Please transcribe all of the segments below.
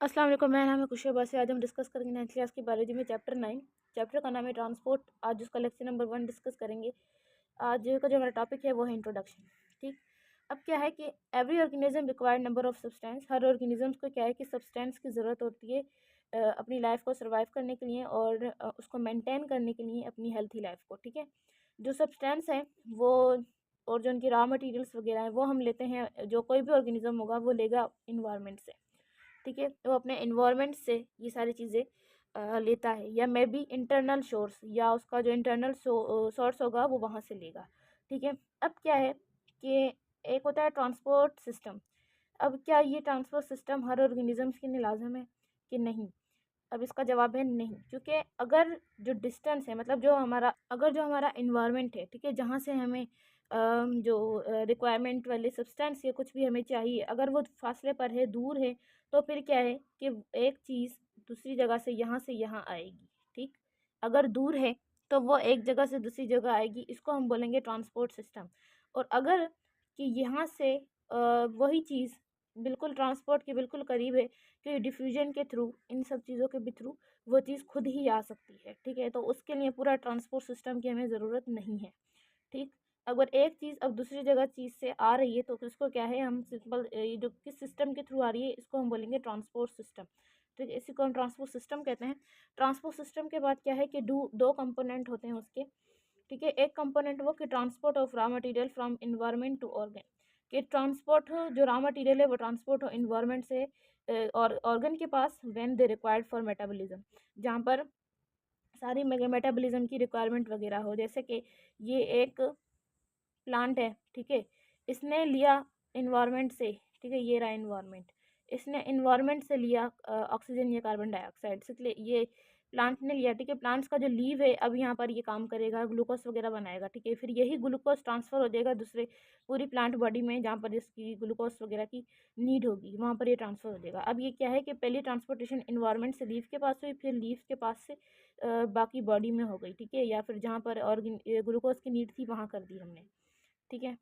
अस्सलाम वालेकुम, मेरा नाम है खुशबू बासी। आज हम डिस्कस करेंगे 9th क्लास की बायोलॉजी में चैप्टर 9। चैप्टर का नाम है ट्रांसपोर्ट। आज उसका लेक्चर नंबर 1 डिस्कस करेंगे। आज का जो हमारा टॉपिक है वो है इंट्रोडक्शन। ठीक, अब क्या है कि every organism required number of substance. Her organism को क्या है कि सब्सटेंस की ज़रूरत होती है अपनी लाइफ को सर्वाइव करने के लिए और उसको मेंटेन करने के लिए अपनी हेल्थी लाइफ को। ठीक है, जो सब्सटेंस है वो और जो उनकी रॉ मटेरियल्स वगैरह हैं वो हम लेते हैं, जो कोई भी ऑर्गेनिज्म होगा वो लेगा इन्वायरमेंट से। ठीक है, तो अपने इन्वायरमेंट से ये सारी चीज़ें लेता है, या मे बी इंटरनल सोर्स, या उसका जो इंटरनल सोर्स होगा वो वहाँ से लेगा। ठीक है, अब क्या है कि एक होता है ट्रांसपोर्ट सिस्टम। अब क्या ये ट्रांसपोर्ट सिस्टम हर ऑर्गेनिजम्स के लिए लाजम है कि नहीं? अब इसका जवाब है नहीं, क्योंकि अगर जो डिस्टेंस है, मतलब जो हमारा इन्वायरमेंट है, ठीक है, जहाँ से हमें जो रिक्वायरमेंट वाले सब्सटेंस या कुछ भी हमें चाहिए, अगर वो फासले पर है, दूर है, तो फिर क्या है कि एक चीज़ दूसरी जगह से यहाँ आएगी। ठीक, अगर दूर है तो वो एक जगह से दूसरी जगह आएगी, इसको हम बोलेंगे ट्रांसपोर्ट सिस्टम। और अगर कि यहाँ से वही चीज़ बिल्कुल ट्रांसपोर्ट के बिल्कुल करीब है, कि डिफ्यूजन के थ्रू, इन सब चीज़ों के भी थ्रू वो चीज़ खुद ही आ सकती है। ठीक है, तो उसके लिए पूरा ट्रांसपोर्ट सिस्टम की हमें ज़रूरत नहीं है। ठीक, अगर एक चीज़ अब दूसरी जगह चीज़ से आ रही है तो इसको क्या है, हम सिंपल ये जो किस सिस्टम के थ्रू आ रही है इसको हम बोलेंगे ट्रांसपोर्ट सिस्टम। ठीक है, इसी को हम ट्रांसपोर्ट सिस्टम कहते हैं। ट्रांसपोर्ट सिस्टम के बाद क्या है कि दो कंपोनेंट होते हैं उसके। ठीक है, एक कंपोनेंट वो कि transport of raw material from environment to organ, कि ट्रांसपोर्ट हो, जो रॉ मटेरियल है वो ट्रांसपोर्ट हो इन्वायरमेंट से और ऑर्गन के पास, when they required for metabolism, जहाँ पर सारी मेटाबॉलिज्म की रिक्वायरमेंट वगैरह हो। जैसे कि ये एक प्लांट है, ठीक है, इसने लिया इन्वायरमेंट से, ठीक है, ये रहा इन्वायरमेंट, इसने इन्वायरमेंट से लिया ऑक्सीजन या कार्बन डाइऑक्साइड से, ये प्लांट ने लिया। ठीक है, प्लांट्स का जो लीव है अब यहाँ पर ये काम करेगा, ग्लूकोज वगैरह बनाएगा। ठीक है, फिर यही ग्लूकोज ट्रांसफ़र हो जाएगा दूसरे पूरी प्लांट बॉडी में, जहाँ पर इसकी ग्लूकोज वगैरह की नीड होगी, वहाँ पर ये ट्रांसफ़र हो जाएगा। अब ये क्या है कि पहली ट्रांसपोर्टेशन इन्वायरमेंट से लीव के पास हुई, फिर लीव के पास से बाकी बॉडी में हो गई। ठीक है, या फिर जहाँ पर ऑर्गेन ग्लूकोज की नीड थी वहाँ कर दी हमने। ठीक है,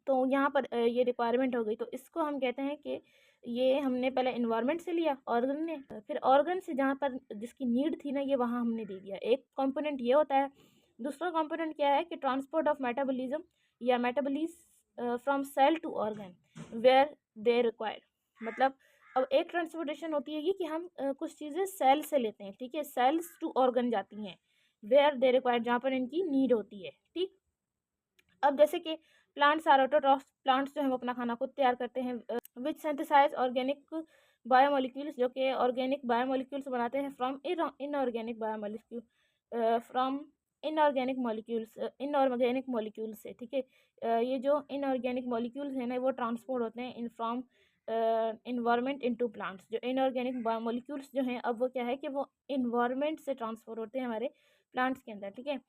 तो यहाँ पर ये रिक्वायरमेंट हो गई, तो इसको हम कहते हैं कि ये हमने पहले इन्वायरमेंट से लिया ऑर्गन ने, फिर ऑर्गन से जहाँ पर जिसकी नीड थी ना, ये वहाँ हमने दे दिया। एक कंपोनेंट ये होता है। दूसरा कंपोनेंट क्या है कि ट्रांसपोर्ट ऑफ मेटाबॉलिज्म या metabolites from cell to organ where they require. मतलब अब एक ट्रांसपोर्टेशन होती है ये कि हम कुछ चीज़ें सेल से लेते हैं, ठीक है, सेल्स टू ऑर्गन जाती हैं, वेयर दे रिक्वायर, जहाँ पर इनकी नीड होती है। ठीक, अब जैसे कि प्लांट्स आर ऑटोट्रॉफ्स, प्लांट्स जो है वो अपना खाना खुद तैयार करते हैं, विच सिंथेसाइज ऑर्गेनिक बायोमोलिक्यूल्स, जो कि ऑर्गेनिक बायोमोलिक्यूल्स बनाते हैं from inorganic biomolecule, from inorganic molecules से। ठीक है, ये जो इनऑर्गेनिक मॉलिक्यूल्स हैं ना, वो ट्रांसपोर्ट होते हैं in from environment into plants. जो इनऑर्गेनिक बायोमोलिक्यूल्स जो हैं, अब वो क्या है कि वो इन्वायरमेंट से ट्रांसफर होते हैं हमारे प्लांट्स के अंदर। ठीक है,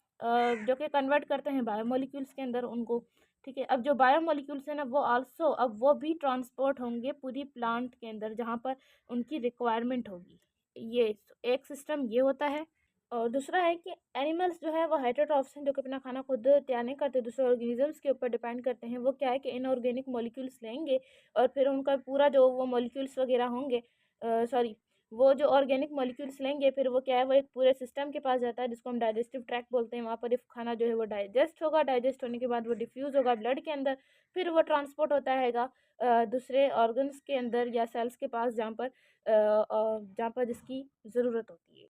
जो कि कन्वर्ट करते हैं बायोमोलिक्यूल्स के अंदर उनको। ठीक है, अब जो बायोमोलिक्यूल्स हैं ना, वो आल्सो अब वो भी ट्रांसपोर्ट होंगे पूरी प्लांट के अंदर, जहाँ पर उनकी रिक्वायरमेंट होगी। ये एक सिस्टम ये होता है। और दूसरा है कि एनिमल्स जो है वो हेटेरोट्रॉफ्स हैं, जो कि अपना खाना खुद तैयार नहीं करते, दूसरे ऑर्गेनिजम्स के ऊपर डिपेंड करते हैं। वो क्या है कि इनऑर्गेनिक मॉलिक्यूल्स लेंगे और फिर उनका पूरा जो वो मॉलिक्यूल्स वगैरह होंगे, सॉरी, वो जो ऑर्गेनिक मॉलिक्यूल्स लेंगे, फिर वो क्या है, वो एक पूरे सिस्टम के पास जाता है जिसको हम डाइजेस्टिव ट्रैक्ट बोलते हैं। वहाँ पर इफ खाना जो है वो डाइजेस्ट होगा, डाइजेस्ट होने के बाद वो डिफ्यूज़ होगा ब्लड के अंदर, फिर वो ट्रांसपोर्ट होता हैगा दूसरे ऑर्गन्स के अंदर या सेल्स के पास, जहाँ पर जिसकी ज़रूरत होती है।